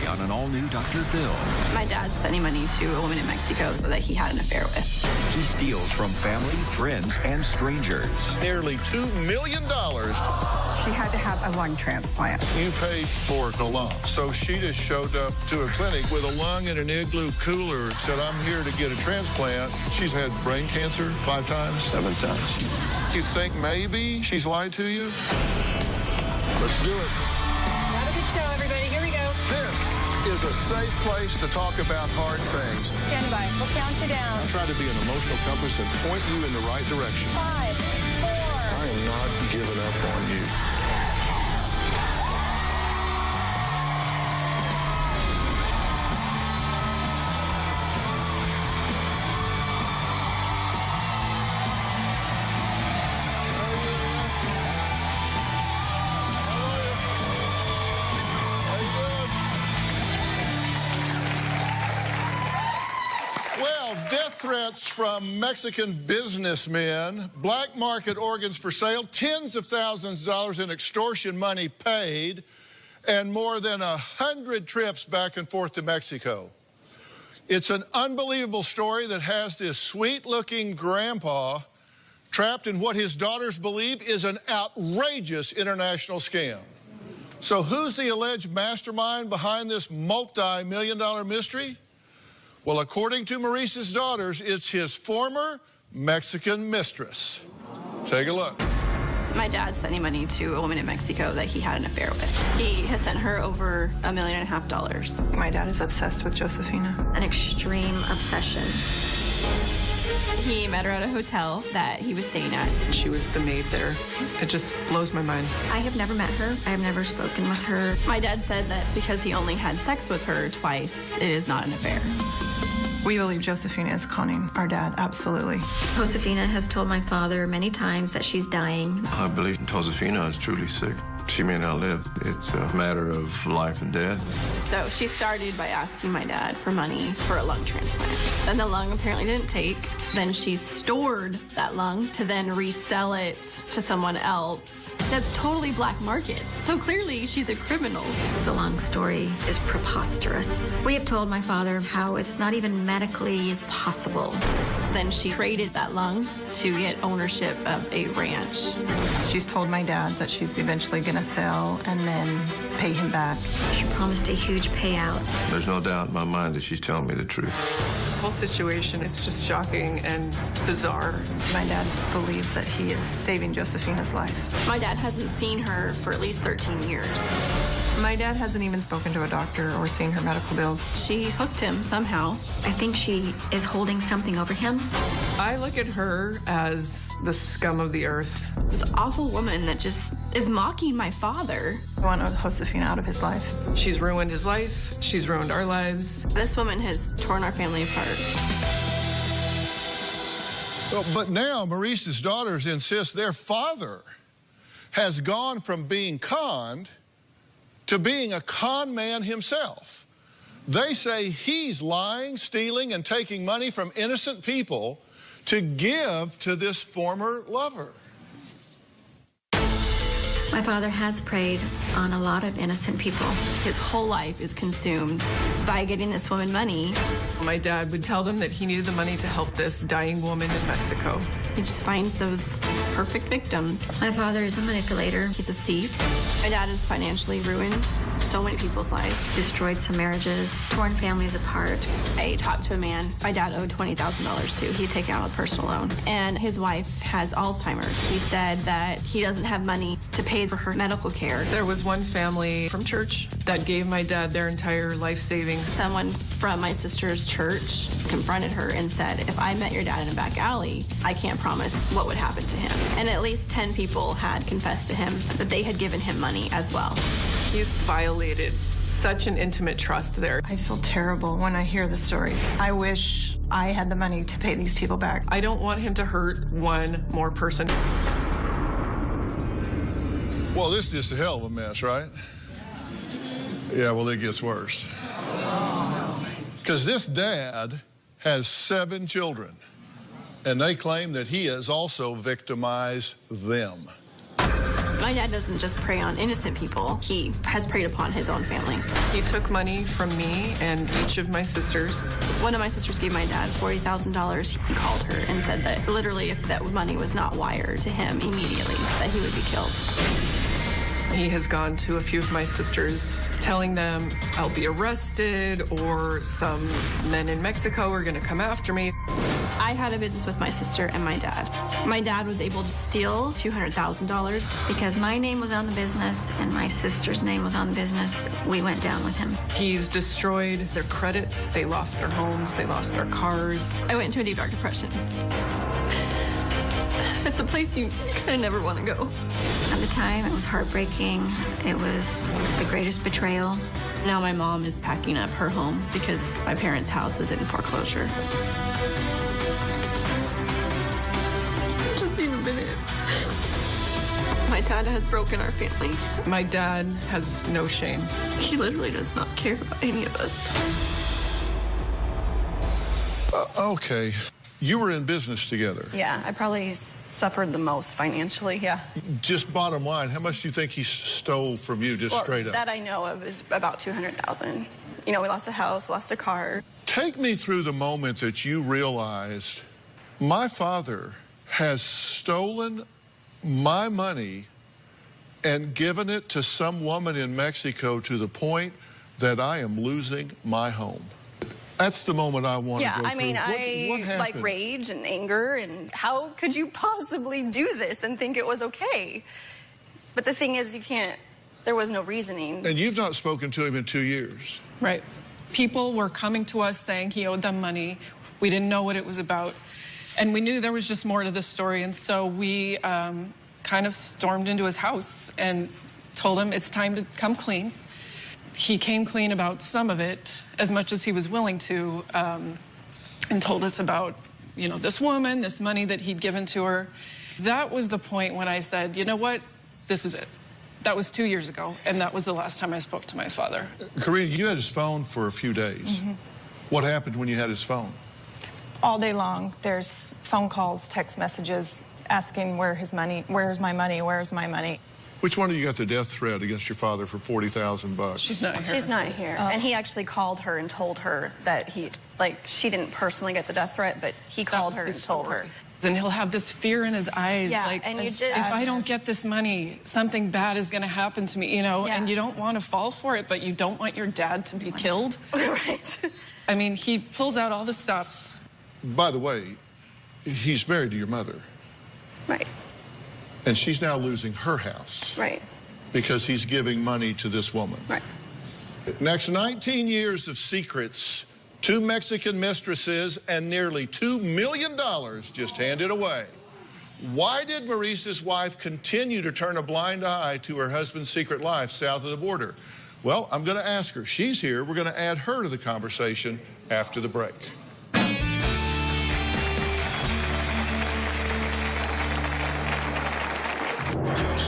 on an all-new Dr. Phil. My dad sending money to a woman in Mexico that he had an affair with. He steals from family, friends, and strangers. Nearly $2 million. She had to have a lung transplant. You paid for the lung. So she just showed up to a clinic with a lung in an igloo cooler, said, I'm here to get a transplant. She's had brain cancer 5 times? 7 times. You think maybe she's lied to you? Let's do it. Have a good show, everybody. Here we go. This is a safe place to talk about hard things. Stand by. We'll count you down. I try to be an emotional compass and point you in the right direction. 5, 4. I am not giving up on you. Death threats from Mexican businessmen, black market organs for sale, tens of thousands of dollars in extortion money paid, and more than 100 trips back and forth to Mexico. It's an unbelievable story that has this sweet-looking grandpa trapped in what his daughters believe is an outrageous international scam. So who's the alleged mastermind behind this multi-million-dollar mystery? Well, according to Maurice's daughters, it's his former Mexican mistress. Take a look. My dad sending money to a woman in Mexico that he had an affair with. He has sent her over $1.5 million. My dad is obsessed with Josephina. An extreme obsession. He met her at a hotel that he was staying at. She was the maid there. It just blows my mind. I have never met her. I have never spoken with her. My dad said that because he only had sex with her twice, it is not an affair. We believe Josephina is conning our dad, absolutely. Josephina has told my father many times that she's dying. I believe Josephina is truly sick. She may not live. It's a matter of life and death. So she started by asking my dad for money for a lung transplant. Then the lung apparently didn't take. Then she stored that lung to then resell it to someone else. That's totally black market. So clearly she's a criminal. The long story is preposterous. We have told my father how it's not even medically possible. Then she traded that lung to get ownership of a ranch. She's told my dad that she's eventually going to sell and then pay him back. She promised a huge payout. There's no doubt in my mind that she's telling me the truth. This whole situation is just shocking and bizarre. My dad believes that he is saving Josephina's life. My dad hasn't seen her for at least 13 years. My dad hasn't even spoken to a doctor or seen her medical bills. She hooked him somehow. I think she is holding something over him. I look at her as the scum of the earth. This awful woman that just is mocking my father. I want Josephina out of his life. She's ruined his life. She's ruined our lives. This woman has torn our family apart. Well, but now Maurice's daughters insist their father has gone from being conned to being a con man himself. They say he's lying, stealing, and taking money from innocent people to give to this former lover. My father has preyed on a lot of innocent people. His whole life is consumed by getting this woman money. My dad would tell them that he needed the money to help this dying woman in Mexico. He just finds those perfect victims. My father is a manipulator. He's a thief. My dad has financially ruined so many people's lives. Destroyed some marriages, torn families apart. I talked to a man my dad owed $20,000 to. He had taken out a personal loan. And his wife has Alzheimer's. He said that he doesn't have money to pay for her medical care. There was one family from church that gave my dad their entire life savings. Someone from my sister's church confronted her and said, if I met your dad in a back alley, I can't promise what would happen to him. And at least 10 people had confessed to him that they had given him money as well. He's violated such an intimate trust there. I feel terrible when I hear the stories. I wish I had the money to pay these people back. I don't want him to hurt one more person. Well, this is just a hell of a mess, right? Yeah, well, it gets worse. Because this dad has 7 children, and they claim that he has also victimized them. My dad doesn't just prey on innocent people. He has preyed upon his own family. He took money from me and each of my sisters. One of my sisters gave my dad $40,000. He called her and said that literally if that money was not wired to him immediately, that he would be killed. He has gone to a few of my sisters telling them I'll be arrested or some men in Mexico are going to come after me. I had a business with my sister and my dad. My dad was able to steal $200,000. Because my name was on the business and my sister's name was on the business, we went down with him. He's destroyed their credit. They lost their homes. They lost their cars. I went into a deep, dark depression. It's a place you kind of never want to go. At the time, it was heartbreaking. It was the greatest betrayal. Now my mom is packing up her home because my parents' house is in foreclosure. Just need a minute. My dad has broken our family. My dad has no shame. He literally does not care about any of us. Okay. You were in business together. Yeah, I probably suffered the most financially, yeah. Just bottom line, how much do you think he stole from you, just straight up? That I know of is about $200,000. You know, we lost a house, lost a car. Take me through the moment that you realized my father has stolen my money and given it to some woman in Mexico to the point that I am losing my home. That's the moment I want to go through. Yeah, I mean, what happened? like rage and anger and how could you possibly do this and think it was okay? But the thing is, you can't, there was no reasoning. And you've not spoken to him in 2 years. Right. People were coming to us saying he owed them money. We didn't know what it was about. And we knew there was just more to the story. And so we kind of stormed into his house and told him it's time to come clean. He came clean about some of it, as much as he was willing to, and told us about, you know, this woman, this money that he'd given to her. That was the point when I said, you know what, this is it. That was 2 years ago, and that was the last time I spoke to my father. Karina, you had his phone for a few days. Mm-hmm. What happened when you had his phone? All day long, there's phone calls, text messages, asking where's my money. Which one of you got the death threat against your father for $40,000? She's not here. She's not here. And he actually called her and told her that she didn't personally get the death threat, but he called her and told her. Then he'll have this fear in his eyes, Yeah, like, and you just, if I don't get this money, something bad is going to happen to me, you know, Yeah. and you don't want to fall for it, but you don't want your dad to be killed. Right. I mean, he pulls out all the stops. By the way, he's married to your mother, Right. and she's now losing her house Right. because he's giving money to this woman. Right. Next 19 years of secrets, 2 Mexican mistresses, and nearly $2 million just handed away. Why did Maurice's wife continue to turn a blind eye to her husband's secret life south of the border? Well, I'm going to ask her. She's here. We're going to add her to the conversation after the break.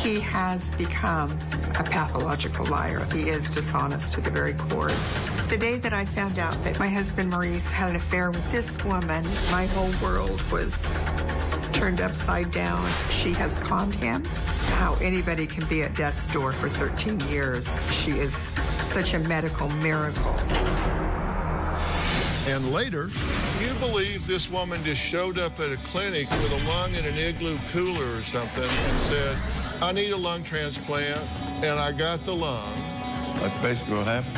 He has become a pathological liar. He is dishonest to the very core. The day that I found out that my husband Maurice had an affair with this woman, my whole world was turned upside down. She has conned him. How anybody can be at death's door for 13 years. She is such a medical miracle. And later, you believe this woman just showed up at a clinic with a lung in an igloo cooler or something and said, I need a lung transplant, and I got the lung. That's basically what happened.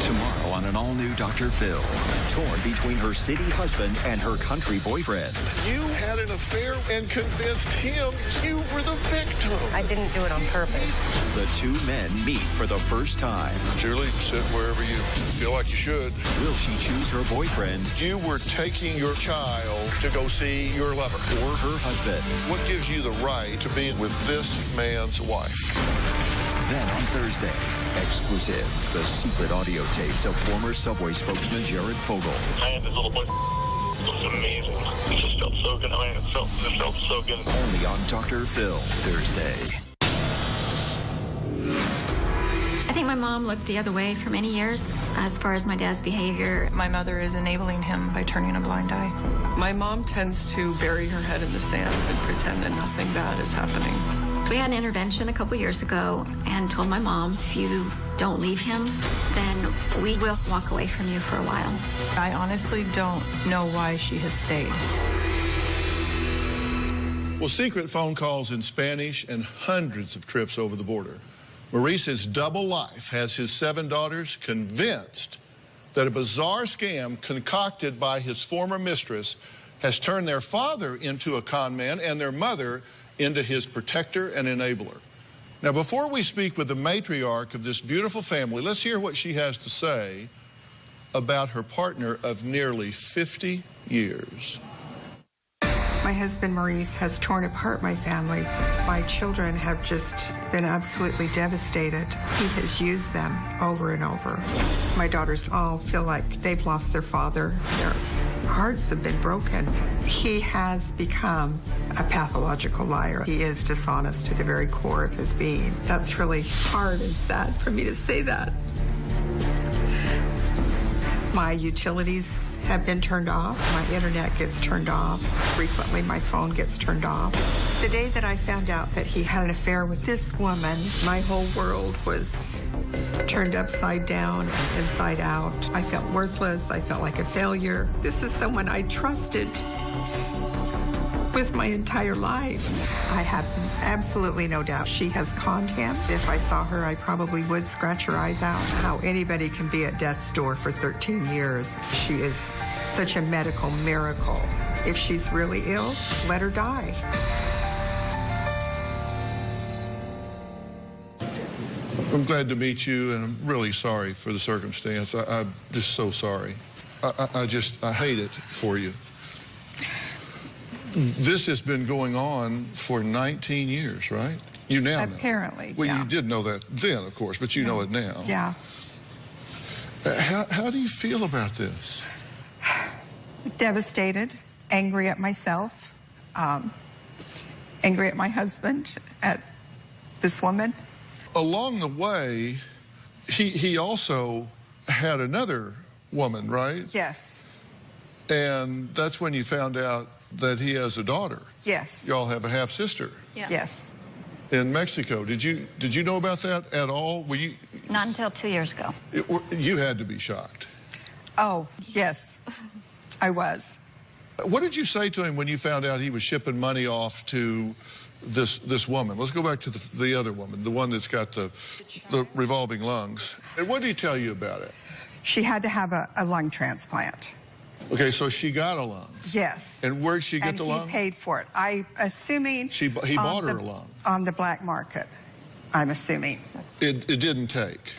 Tomorrow on an all-new Dr. Phil, torn between her city husband and her country boyfriend. You had an affair and convinced him you were the victim. I didn't do it on purpose. The two men meet for the first time. Julie, sit wherever you feel like you should. Will she choose her boyfriend You were taking your child to go see your lover. or her husband? What gives you the right to be with this man's wife? Then on Thursday, exclusive, the secret audio tapes of former Subway spokesman Jared Fogle. I had this little boy. It was amazing. It just felt so good. I mean, it felt so good. Only on Dr. Phil, Thursday. I think my mom looked the other way for many years as far as my dad's behavior. My mother is enabling him by turning a blind eye. My mom tends to bury her head in the sand and pretend that nothing bad is happening. We had an intervention a couple years ago and told my mom, if you don't leave him, then we will walk away from you for a while. I honestly don't know why she has stayed. Well, secret phone calls in Spanish and hundreds of trips over the border. Maurice's double life has his 7 daughters convinced that a bizarre scam concocted by his former mistress has turned their father into a con man and their mother into his protector and enabler. Now, before we speak with the matriarch of this beautiful family, let's hear what she has to say about her partner of nearly 50 years. My husband, Maurice, has torn apart my family. My children have just been absolutely devastated. He has used them over and over. My daughters all feel like they've lost their father. Their hearts have been broken. He has become a pathological liar. He is dishonest to the very core of his being. That's really hard and sad for me to say that. My utilities have been turned off. My internet gets turned off. Frequently, my phone gets turned off. The day that I found out that he had an affair with this woman, my whole world was turned upside down and inside out. I felt worthless. I felt like a failure. This is someone I trusted with my entire life. I have absolutely no doubt she has conned him. If I saw her, I probably would scratch her eyes out. How anybody can be at death's door for 13 years. She is such a medical miracle. If she's really ill, let her die. I'm glad to meet you, and I'm really sorry for the circumstance. I'm just so sorry. I hate it for you. This has been going on for 19 years, right? You now know. Apparently, Well, yeah. you did know that then, of course, but you know it now. Yeah. How do you feel about this? Devastated, angry at myself, angry at my husband, at this woman. Along the way, he also had another woman, right? Yes. And that's when you found out that he has a daughter. Yes. Y'all have a half-sister. Yeah. Yes. In Mexico. Did you know about that at all? Were you? Not until 2 years ago. You had to be shocked. Oh, yes, I was. What did you say to him when you found out he was shipping money off to this woman? Let's go back to the other woman, the one that's got the revolving lungs. And what did he tell you about it? She had to have a lung transplant. Okay, so she got a lung. Yes. And where'd she get and the lung? he paid for it. Assuming he bought her a lung. On the black market, I'm assuming. It didn't take.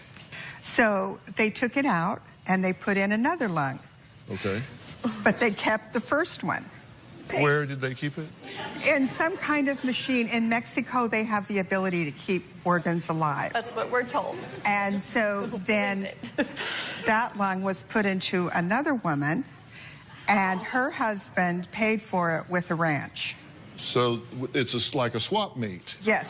So they took it out and they put in another lung. Okay. But they kept the first one. Where did they keep it? In some kind of machine. In Mexico, they have the ability to keep organs alive. That's what we're told. And so then that lung was put into another woman, and her husband paid for it with a ranch. So it's like a swap meet. Yes.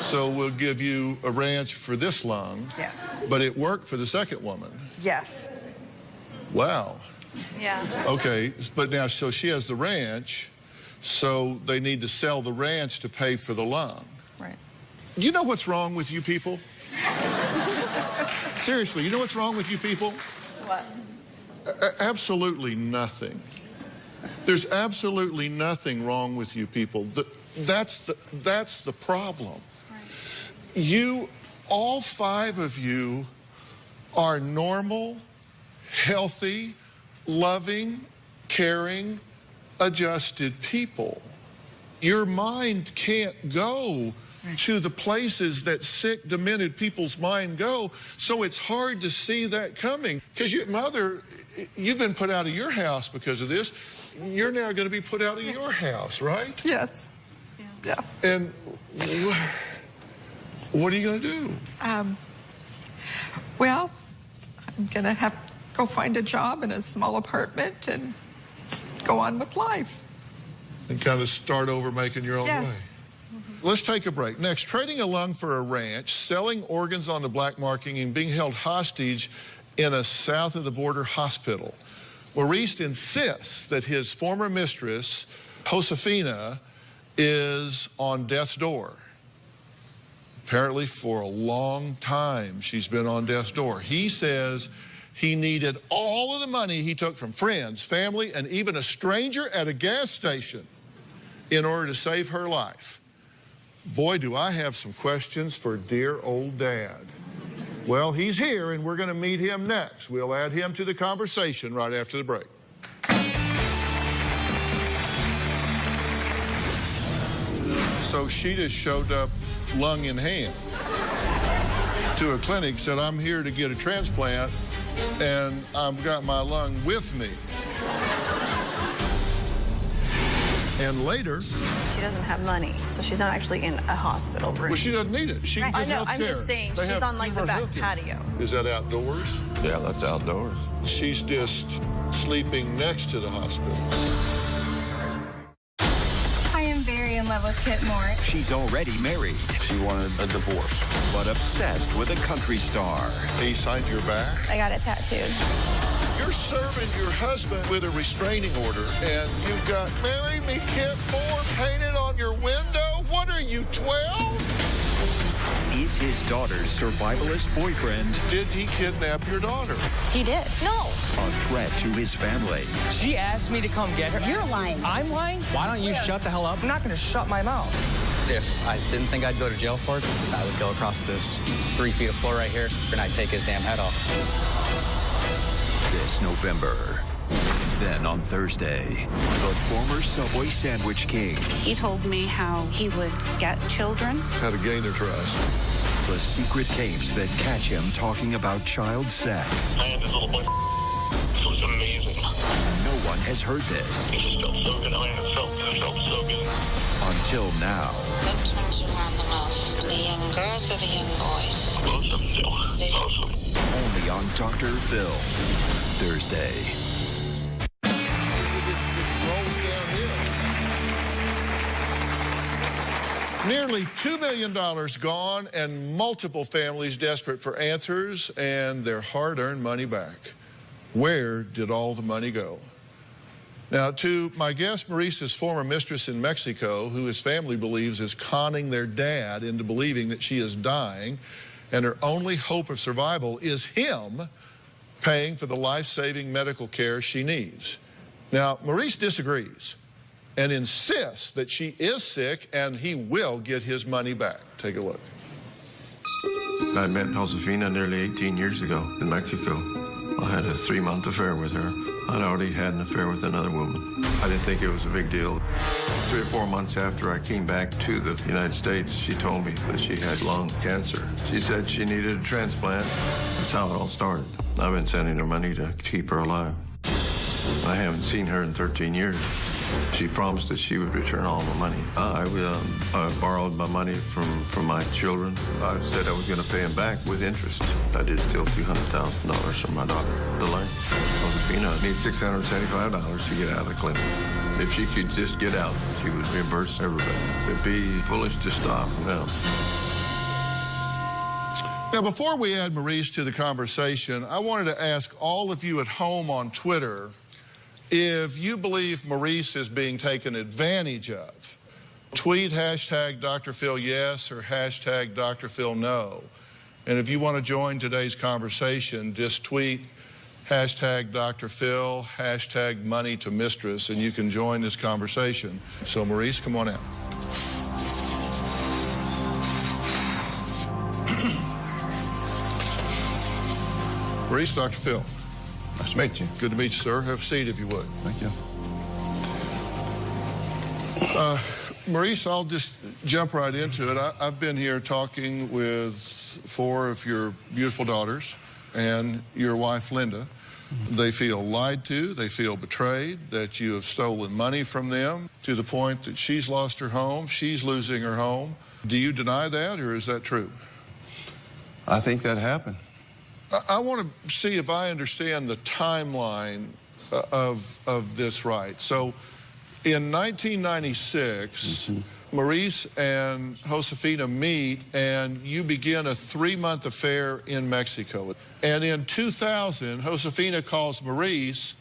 So we'll give you a ranch for this lung. Yes. But it worked for the second woman. Yes. Wow. Yeah. Okay, but now, so she has the ranch, so they need to sell the ranch to pay for the lung. Right. You know what's wrong with you people? Seriously, you know what's wrong with you people? What? Absolutely nothing. There's absolutely nothing wrong with you people. That's the problem. Right. You, all 5 of you, are normal, healthy, loving, caring, adjusted people. Your mind can't go to the places that sick, demented people's mind go, so it's hard to see that coming. Because your mother, you've been put out of your house because of this. You're now going to be put out of your house, right? Yes. Yeah. And what are you going to do? Well, I'm going to have to go find a job in a small apartment and go on with life. And kind of start over making your own Yes. way. Let's take a break. Next, trading a lung for a ranch, selling organs on the black market, and being held hostage in a south of the border hospital. Maurice insists that his former mistress, Josephina, is on death's door. Apparently for a long time she's been on death's door. He says he needed all of the money he took from friends, family, and even a stranger at a gas station in order to save her life. Boy, do I have some questions for dear old Dad. Well, he's here, and we're going to meet him next. We'll add him to the conversation right after the break. So she just showed up lung in hand to a clinic, said, I'm here to get a transplant, and I've got my lung with me. And later... She doesn't have money, so she's not actually in a hospital room. Well, she doesn't need it. She can get I know, health I'm care. just saying, They she's have on, like, the back universal health care. patio. Is that outdoors? Yeah, that's outdoors. She's just sleeping next to the hospital. I am very in love with Kit Moore. She's already married. She wanted a divorce. But obsessed with a country star. He signed your back. I got it tattooed. You're serving your husband with a restraining order, and you've got "Marry Me, Kit Moore" painted on your window? What are you, 12? Is his daughter's survivalist boyfriend Did he kidnap your daughter? He did. No. a threat to his family? She asked me to come get her. You're lying. I'm lying? Why don't you shut the hell up? I'm not going to shut my mouth. If I didn't think I'd go to jail for it, I would go across this 3 feet of floor right here, and I'd take his damn head off. This November. Then on Thursday, the former Subway sandwich king. He told me how he would get children. How to gain their trust. The secret tapes that catch him talking about child sex. I had this little boy. This was amazing. No one has heard this. It just felt so good. I mean, it felt so good. Until now. What turns you on the most? The young girls or the young boys? Both of them do. Both of them. Only on Dr. Phil. Thursday. Nearly $2 million gone, and multiple families desperate for answers and their hard-earned money back. Where did all the money go? Now, to my guest, Maurice's former mistress in Mexico, who his family believes is conning their dad into believing that she is dying, and her only hope of survival is him paying for the life-saving medical care she needs. Now, Maurice disagrees and insists that she is sick and he will get his money back. Take a look. I met Josephina nearly 18 years ago in Mexico. I had a 3-month affair with her. I'd already had an affair with another woman. I didn't think it was a big deal. 3 or 4 months after I came back to the United States, she told me that she had lung cancer. She said she needed a transplant. That's how it all started. I've been sending her money to keep her alive. I haven't seen her in 13 years. She promised that she would return all my money. I borrowed my money from my children. I said I was going to pay them back with interest. I did steal $200,000 from my daughter, Delaney. Josephina needs $675 to get out of the clinic. If she could just get out, she would reimburse everybody. It'd be foolish to stop now. Now, before we add Maurice to the conversation, I wanted to ask all of you at home on Twitter if you believe Maurice is being taken advantage of. Tweet hashtag Dr. Phil yes or hashtag Dr. Phil no. And if you want to join today's conversation, just tweet hashtag Dr. Phil, hashtag money to Mistress, and you can join this conversation. So Maurice, come on out. Maurice, Dr. Phil. Nice to meet you. Good to meet you, sir. Have a seat if you would. Thank you. Maurice, I'll just jump right into it. I've been here talking with 4 of your beautiful daughters and your wife, Linda. They feel lied to. They feel betrayed, that you have stolen money from them to the point that she's lost her home. She's losing her home. Do you deny that, or is that true? I think that happened. I want to see if I understand the timeline of this right. So in 1996, Maurice and Josephina meet, and you begin a 3-month affair in Mexico. And in 2000, Josephina calls Maurice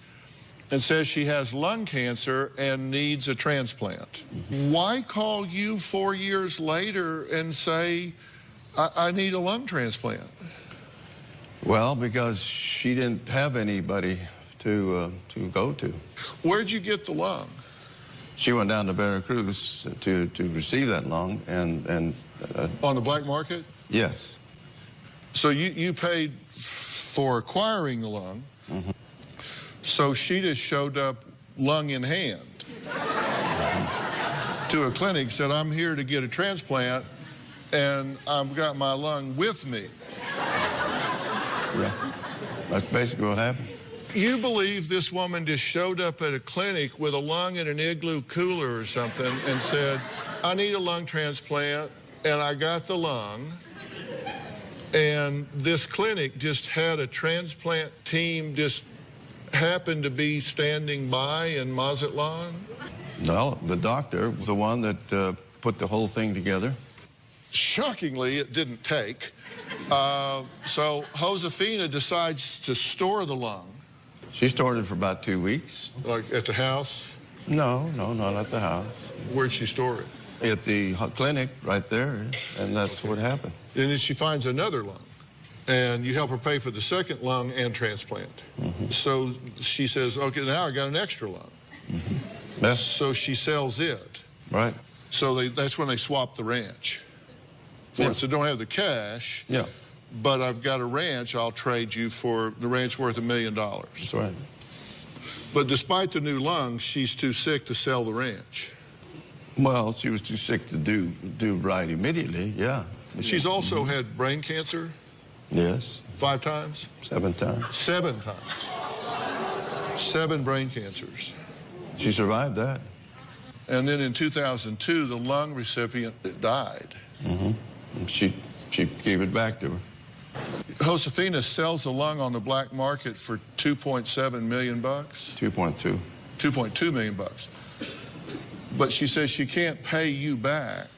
and says she has lung cancer and needs a transplant. Why call you 4 years later and say I need a lung transplant. Well, because she didn't have anybody to go to. Where'd you get the lung? She went down to Veracruz to receive that lung, and on the black market? Yes. So you paid for acquiring the lung. Mm-hmm. So she just showed up lung in hand to a clinic, said, I'm here to get a transplant, and I've got my lung with me. Yeah, that's basically what happened. You believe this woman just showed up at a clinic with a lung in an igloo cooler or something and said, I need a lung transplant, and I got the lung, and this clinic just had a transplant team just happened to be standing by in Mazatlan? No, the doctor was the one that put the whole thing together. Shockingly, it didn't take. So Josephina decides to store the lung. She stored it for about 2 weeks. Like at the house? No, not at the house. Where'd she store it? At the clinic right there, and that's what happened. And then she finds another lung, and you help her pay for the second lung and transplant. Mm-hmm. So she says, okay, now I got an extra lung. Mm-hmm. Yeah. So she sells it. Right. So that's when they swap the ranch. Yeah. So don't have the cash. Yeah. But I've got a ranch I'll trade you for. The ranch worth $1 million. That's right. But despite the new lungs, she's too sick to sell the ranch. Well, she was too sick to do right immediately, yeah. She's also had brain cancer? Yes. 5 times? 7 times. 7 times. 7 brain cancers. She survived that. And then in 2002, the lung recipient died. Mm-hmm. She gave it back to her. Josephina sells the lung on the black market for $2.7 million. 2.2. 2.2 million bucks. But she says she can't pay you back.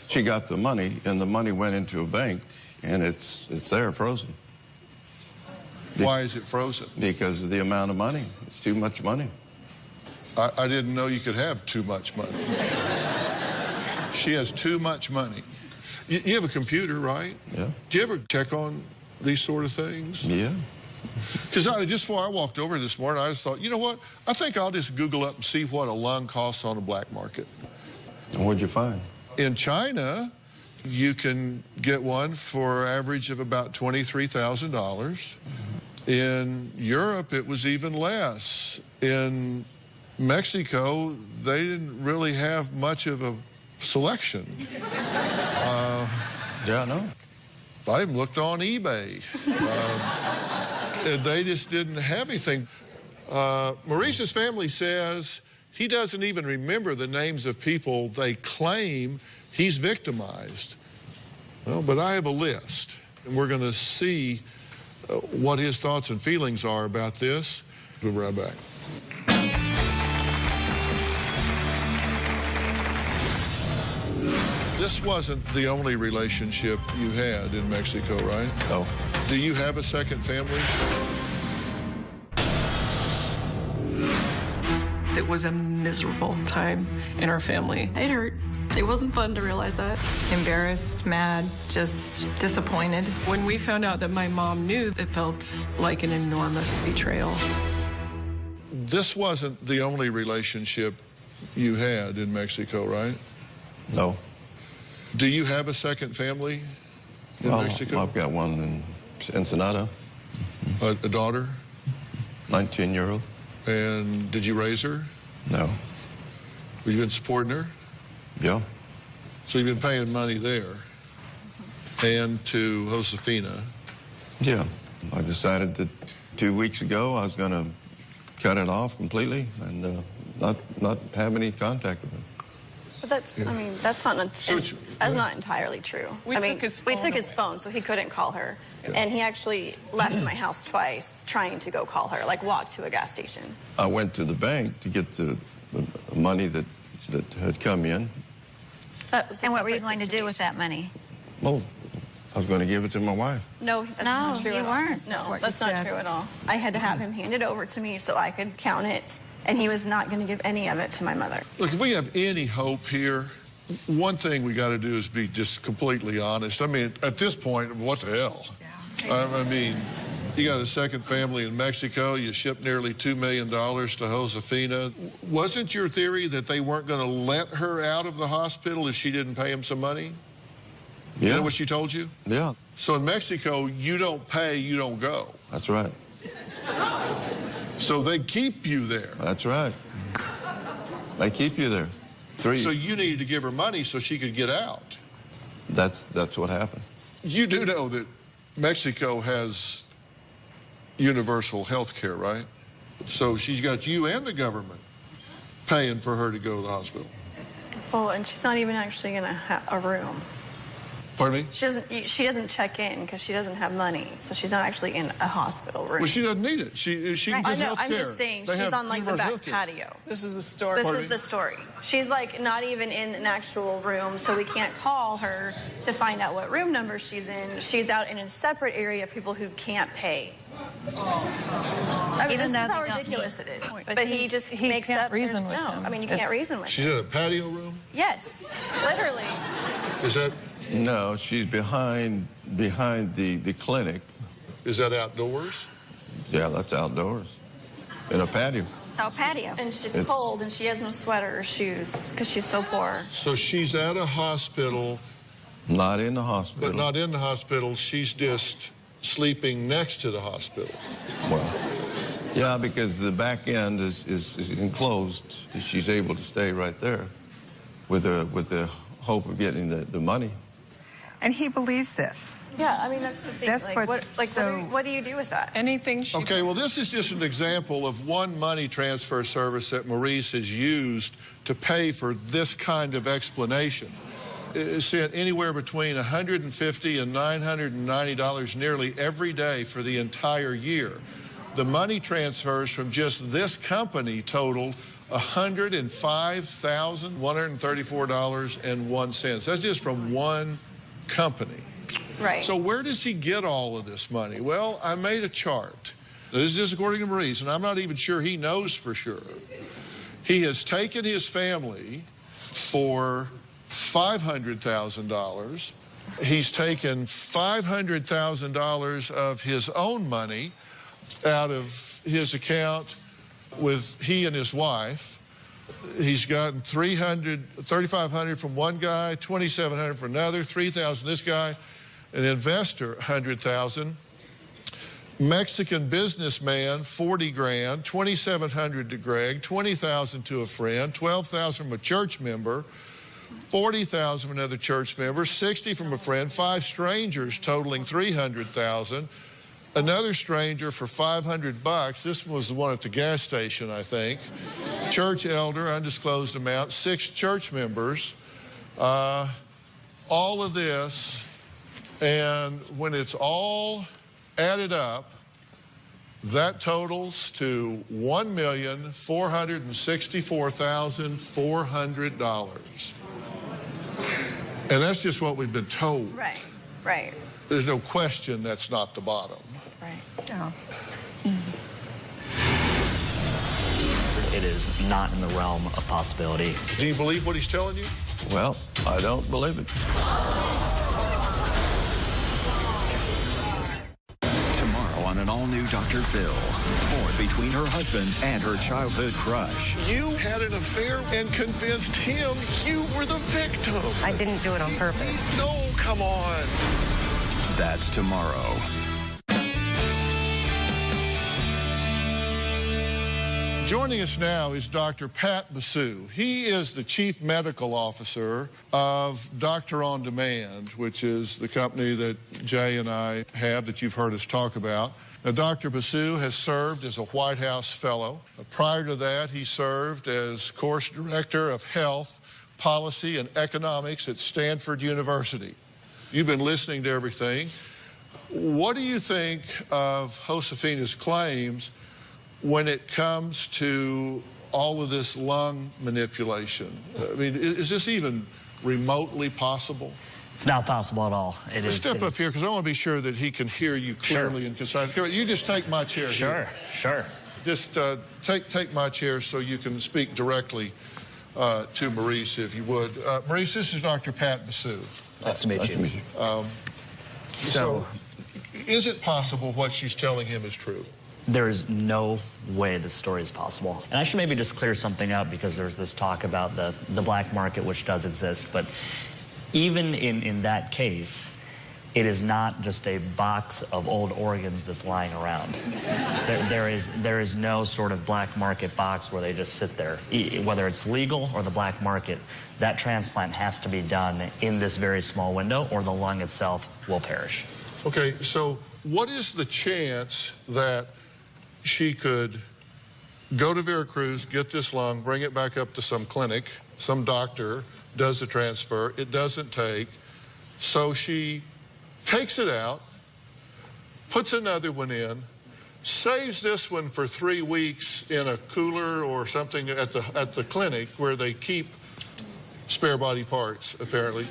She got the money, and the money went into a bank, and it's there frozen. Why is it frozen? Because of the amount of money. It's too much money. I didn't know you could have too much money. She has too much money. You have a computer, right? Yeah. Do you ever check on these sort of things? Yeah. Because just before I walked over this morning, I just thought, you know what? I think I'll just Google up and see what a lung costs on the black market. And what'd you find? In China, you can get one for an average of about $23,000. Mm-hmm. In Europe, it was even less. In Mexico, they didn't really have much of a selection. Yeah, I know. I even looked on eBay. And they just didn't have anything. Maurice's family says he doesn't even remember the names of people they claim he's victimized. Well, but I have a list, and we're going to see what his thoughts and feelings are about this. We'll be right back. This wasn't the only relationship you had in Mexico, right? No. Do you have a second family? It was a miserable time in our family. It hurt. It wasn't fun to realize that. Embarrassed, mad, just disappointed. When we found out that my mom knew, it felt like an enormous betrayal. This wasn't the only relationship you had in Mexico, right? No. Do you have a second family in Mexico? I've got one in Ensenada. A daughter? 19-year-old. And did you raise her? No. Have you been supporting her? Yeah. So you've been paying money there and to Josephina? Yeah. I decided that 2 weeks ago I was going to cut it off completely and not have any contact with her. But that's, I mean, that's not entirely true. We took his phone so he couldn't call her. Yeah. And he actually left my house twice trying to go call her, like walk to a gas station. I went to the bank to get the money that had come in. And what were you going to do with that money? Well, I was going to give it to my wife. No, that's not true at all. Weren't. No, that's not true at all. I had to have him hand it over to me so I could count it, and he was not going to give any of it to my mother. Look, if we have any hope here, One thing we got to do is be just completely honest. I mean, at this point, what the hell? Yeah. I mean, you got a second family in Mexico. You shipped nearly $2 million to Josephina. Wasn't your theory that they weren't going to let her out of the hospital if she didn't pay them some money? Yeah. You know what she told you? Yeah. So in Mexico, you don't pay, you don't go. That's right. So they keep you there. That's right. They keep you there. So you needed to give her money so she could get out. That's what happened. You do know that Mexico has universal health care, right? So she's got you and the government paying for her to go to the hospital. Well, and she's not even actually going to have a room. Pardon me? She doesn't check in because she doesn't have money, so she's not actually in a hospital room. Well, she doesn't need it. She can get health care. I'm just saying, she's on like the back patio. This is the story. This is the story. She's like not even in an actual room, so we can't call her to find out what room number she's in. She's out in a separate area of people who can't pay. I mean, this is how ridiculous it is. But he just makes that reason with him. I mean, you can't reason with him. She's in a patio room? Yes, literally. Is that? No, she's behind the clinic. Is that outdoors? Yeah, that's outdoors. In a patio. So patio. And it's cold, and she has no sweater or shoes because she's so poor. So she's at a hospital. Not in the hospital. But not in the hospital. She's just sleeping next to the hospital. Well, yeah, because the back end is enclosed. She's able to stay right there with the hope of getting the money. And he believes this. Yeah, I mean, that's the thing. That's what do you do with that? Anything she Okay, well, this is just an example of one money transfer service that Maurice has used to pay for this kind of explanation. It's sent anywhere between $150 and $990 nearly every day for the entire year. The money transfers from just this company totaled $105,134.01. That's just from one company. Right. So where does he get all of this money? Well, I made a chart. This is just according to Maurice, and I'm not even sure he knows for sure. He has taken his family for $500,000. He's taken $500,000 of his own money out of his account with he and his wife. He's gotten $3,500 from one guy, $2,700 from another, $3,000 this guy, an investor, $100,000, Mexican businessman, $40,000, $2,700 to Greg, $20,000 to a friend, $12,000 from a church member, $40,000 from another church member, $60,000 from a friend, 5 strangers totaling $300,000. Another stranger for $500. This was the one at the gas station, I think. Church elder, undisclosed amount. 6 church members. All of this, and when it's all added up, that totals to $1,464,400. And that's just what we've been told. Right, right. There's no question that's not the bottom. Right. Yeah. It is not in the realm of possibility. Do you believe what he's telling you? Well, I don't believe it. Tomorrow on an all-new Dr. Phil, torn between her husband and her childhood crush. You had an affair and convinced him you were the victim. I didn't do it on purpose. No, come on. That's tomorrow. Joining us now is Dr. Pat Basu. He is the Chief Medical Officer of Doctor on Demand, which is the company that Jay and I have that you've heard us talk about. Now, Dr. Basu has served as a White House Fellow. Prior to that, he served as Course Director of Health, Policy, and Economics at Stanford University. You've been listening to everything. What do you think of Josefina's claims when it comes to all of this lung manipulation? I mean, is this even remotely possible? It's not possible at all. Step up here, because I want to be sure that he can hear you clearly and concisely. You just take my chair here. Sure. Just take my chair so you can speak directly to Maurice, if you would. Maurice, this is Dr. Pat Basu. Nice to meet you. So, is it possible what she's telling him is true? There is no way this story is possible. And I should maybe just clear something out, because there's this talk about the black market, which does exist. But even in that case, it is not just a box of old organs that's lying around. There is no sort of black market box where they just sit there. Whether it's legal or the black market, that transplant has to be done in this very small window, or the lung itself will perish. Okay, so what is the chance that she could go to Veracruz, get this lung, bring it back up to some clinic, some doctor does the transfer, it doesn't take, so she takes it out, puts another one in, saves this one for 3 weeks in a cooler or something at the clinic where they keep spare body parts, apparently,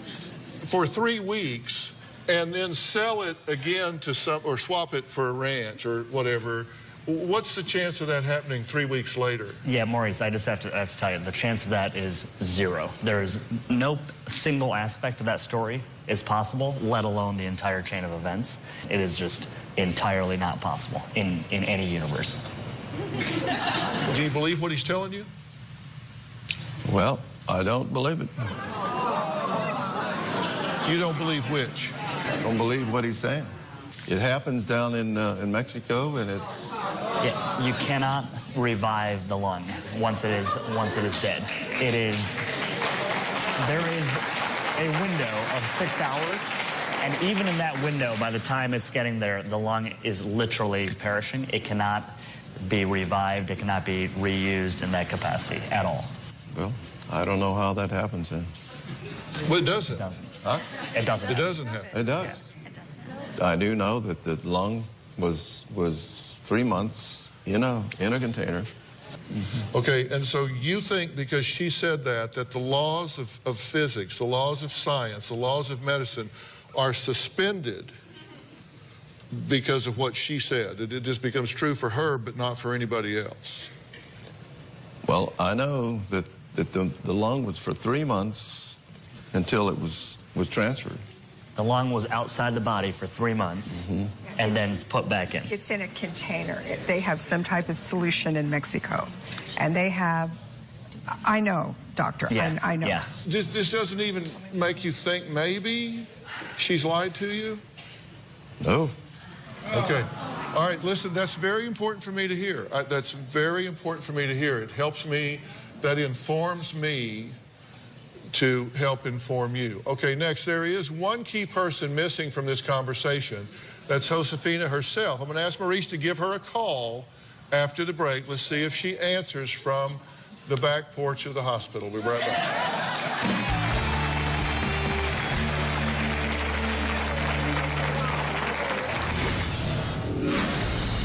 for 3 weeks, and then sell it again to some, or swap it for a ranch or whatever. What's the chance of that happening 3 weeks later? Yeah, Maurice, I just have to tell you, the chance of that is 0. There is no single aspect of that story is possible, let alone the entire chain of events. It is just entirely not possible in any universe. Do you believe what he's telling you? Well, I don't believe it. You don't believe which? I don't believe what he's saying. It happens down in Mexico, and it's... Yeah, you cannot revive the lung once it is dead. There is a window of 6 hours, and even in that window, by the time it's getting there, the lung is literally perishing. It cannot be revived. It cannot be reused in that capacity at all. Well, I don't know how that happens then. Well, it doesn't. Huh? It doesn't. It doesn't happen. It does. Yeah. I do know that the lung was 3 months in a container. Mm-hmm. Okay, and so you think, because she said that the laws of physics, the laws of science, the laws of medicine are suspended because of what she said. It just becomes true for her, but not for anybody else. Well, I know that the lung was for 3 months until it was transferred. The lung was outside the body for 3 months, and then put back in. It's in a container. They have some type of solution in Mexico. And they have, I know, doctor, yeah. I know. Yeah. This doesn't even make you think maybe she's lied to you? No. Okay. All right, listen, that's very important for me to hear. That's very important for me to hear. It helps me, that informs me to help inform you. Okay, next, there is one key person missing from this conversation. That's Josephina herself. I'm going to ask Maurice to give her a call after the break. Let's see if she answers from the back porch of the hospital. We'll be right back.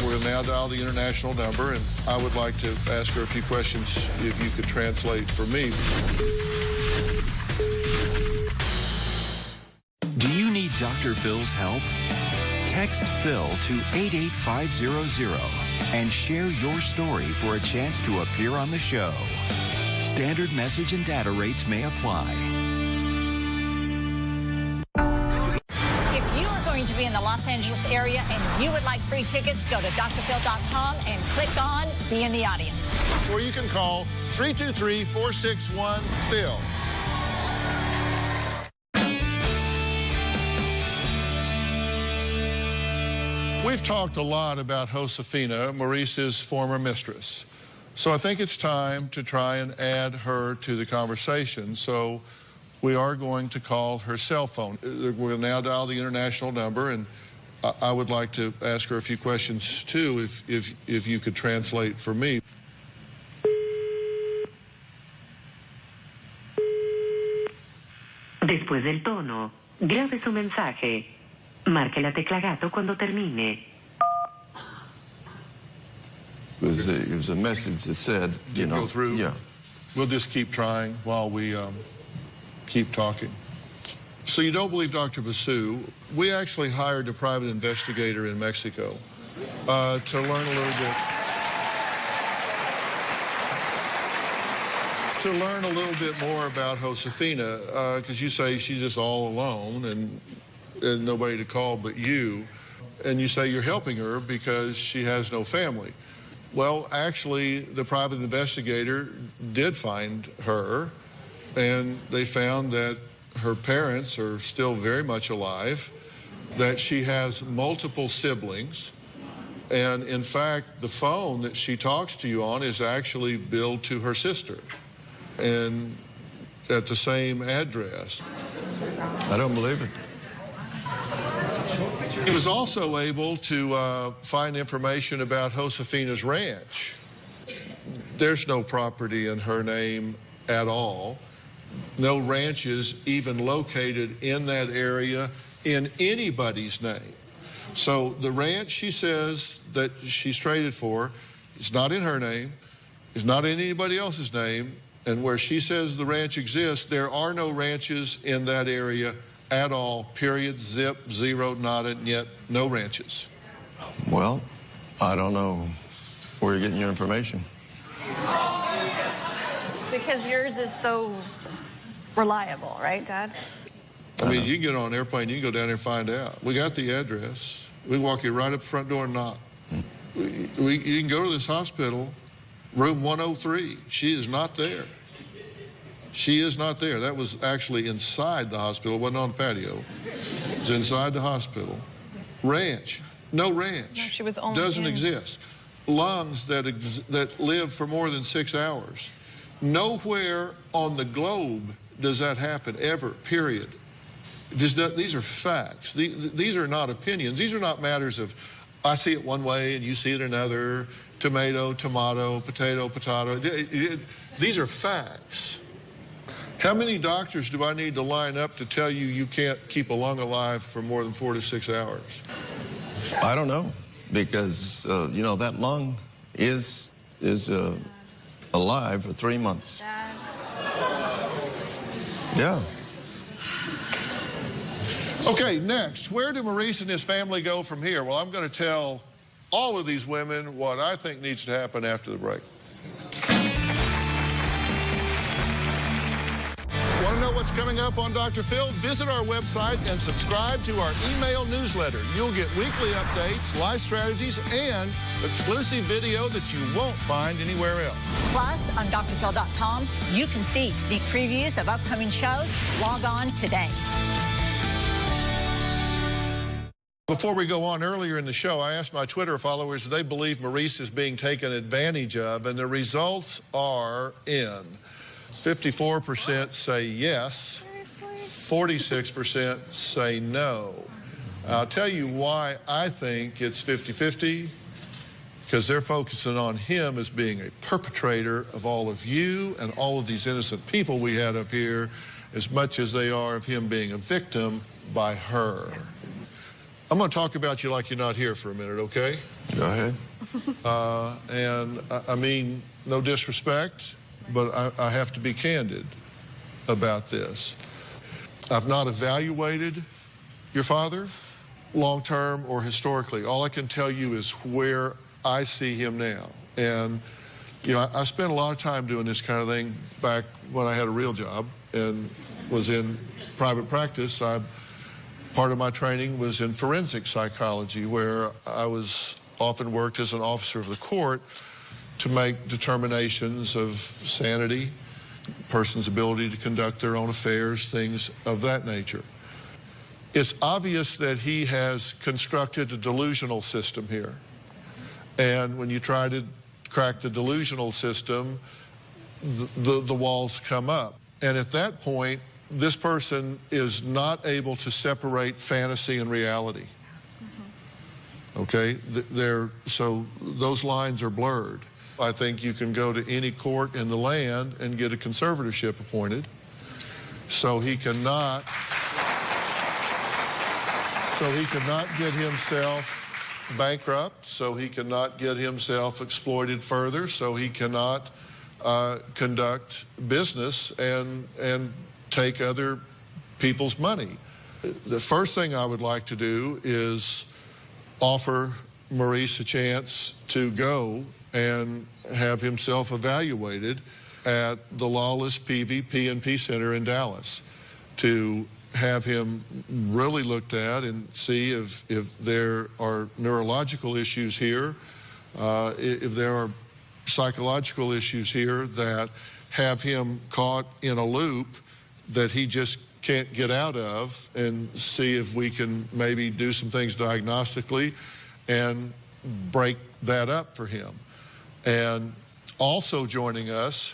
We'll now dial the international number, and I would like to ask her a few questions if you could translate for me. Do you need Dr. Phil's help? Text Phil to 88500 and share your story for a chance to appear on the show. Standard message and data rates may apply. If you are going to be in the Los Angeles area and you would like free tickets, go to drphil.com and click on Be in the Audience. Or you can call 323-461-PHIL. We've talked a lot about Josephina, Maurice's former mistress. So I think it's time to try and add her to the conversation. So we are going to call her cell phone. We'll now dial the international number, and I would like to ask her a few questions too, if you could translate for me. Después del tono, grabe su mensaje. Marque la tecla gato cuando termine. It was a message that said, you know, go through? Yeah. We'll just keep trying while we keep talking. So you don't believe Dr. Basu? We actually hired a private investigator in Mexico to learn a little bit. to learn a little bit more about Josephina, because you say she's just all alone and nobody to call but you, and you say you're helping her because she has no family. Well, actually, the private investigator did find her, and they found that her parents are still very much alive, that she has multiple siblings, and in fact, the phone that she talks to you on is actually billed to her sister, and at the same address. I don't believe it. He was also able to find information about Josephina's ranch. There's no property in her name at all. No ranches even located in that area in anybody's name. So the ranch she says that she's traded for is not in her name, is not in anybody else's name, and where she says the ranch exists, there are no ranches in that area at all, period, zip, zero, nada, yet no ranches. Well, I don't know where you're getting your information. Because yours is so reliable, right, Dad? I mean, you can get on an airplane, you can go down there and find out. We got the address. We walk you right up the front door and knock. You can go to this hospital, room 103. She is not there. She is not there. That was actually inside the hospital. It wasn't on the patio. It was inside the hospital. Ranch. No ranch. No, she was only doesn't exist. Lungs that live for more than 6 hours. Nowhere on the globe does that happen, ever, period. These are facts. These are not opinions. These are not matters of, I see it one way and you see it another, tomato, tomato, potato, potato. These are facts. How many doctors do I need to line up to tell you you can't keep a lung alive for more than 4 to 6 hours? I don't know, because, you know, that lung is alive for 3 months. Dad. Yeah. Okay, next, where do Maurice and his family go from here? Well, I'm going to tell all of these women what I think needs to happen after the break. Want to know what's coming up on Dr. Phil? Visit our website and subscribe to our email newsletter. You'll get weekly updates, life strategies, and exclusive video that you won't find anywhere else. Plus, on drphil.com, you can see sneak previews of upcoming shows. Log on today. Before we go on, earlier in the show, I asked my Twitter followers if they believe Maurice is being taken advantage of, and the results are in. 54% say yes, 46% say no. I'll tell you why I think it's 50-50, because they're focusing on him as being a perpetrator of all of you and all of these innocent people we had up here, as much as they are of him being a victim by her. I'm going to talk about you like you're not here for a minute, okay? Go ahead. And I mean, no disrespect, but I have to be candid about this. I've not evaluated your father long-term or historically. All I can tell you is where I see him now. And, you know, I spent a lot of time doing this kind of thing back when I had a real job and was in private practice. Part of my training was in forensic psychology, where I was often worked as an officer of the court to make determinations of sanity, person's ability to conduct their own affairs, things of that nature. It's obvious that he has constructed a delusional system here. And when you try to crack the delusional system, the walls come up. And at that point, this person is not able to separate fantasy and reality. Okay? So those lines are blurred. I think you can go to any court in the land and get a conservatorship appointed. So he cannot get himself bankrupt, so he cannot get himself exploited further, so he cannot conduct business and take other people's money. The first thing I would like to do is offer Maurice a chance to go and have himself evaluated at the Lawless PNP Center in Dallas to have him really looked at and see if there are neurological issues here, if there are psychological issues here that have him caught in a loop that he just can't get out of, and see if we can maybe do some things diagnostically and break that up for him. And also joining us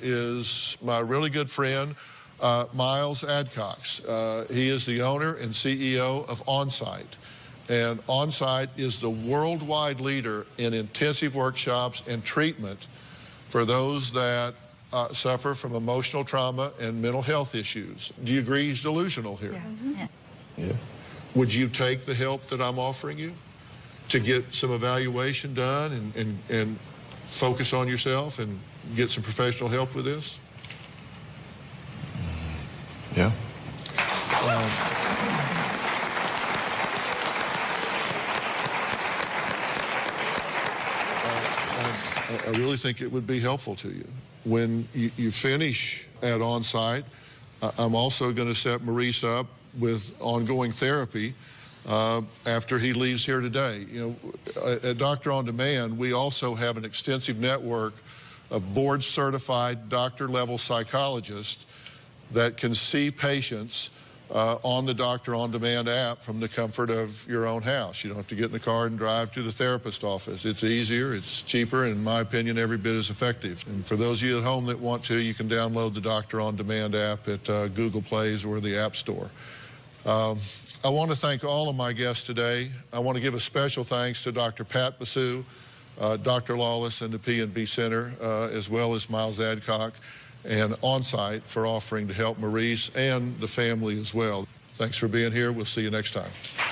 is my really good friend, Miles Adcox. He is the owner and CEO of Onsite. And Onsite is the worldwide leader in intensive workshops and treatment for those that suffer from emotional trauma and mental health issues. Do you agree he's delusional here? Yes. Yeah. Would you take the help that I'm offering you to get some evaluation done and focus on yourself and get some professional help with this? Yeah. I really think it would be helpful to you. When you finish at Onsite, I'm also going to set Maurice up with ongoing therapy after he leaves here today. You know, at Doctor On Demand, we also have an extensive network of board-certified doctor-level psychologists that can see patients on the Doctor On Demand app from the comfort of your own house. You don't have to get in the car and drive to the therapist office. It's easier, it's cheaper, and in my opinion, every bit as effective. And for those of you at home that want to, you can download the Doctor On Demand app at Google Plays or the App Store. I want to thank all of my guests today. I want to give a special thanks to Dr. Pat Basu, Dr. Lawless, and the PNP Center, as well as Miles Adcock and Onsite for offering to help Maurice and the family as well. Thanks for being here. We'll see you next time.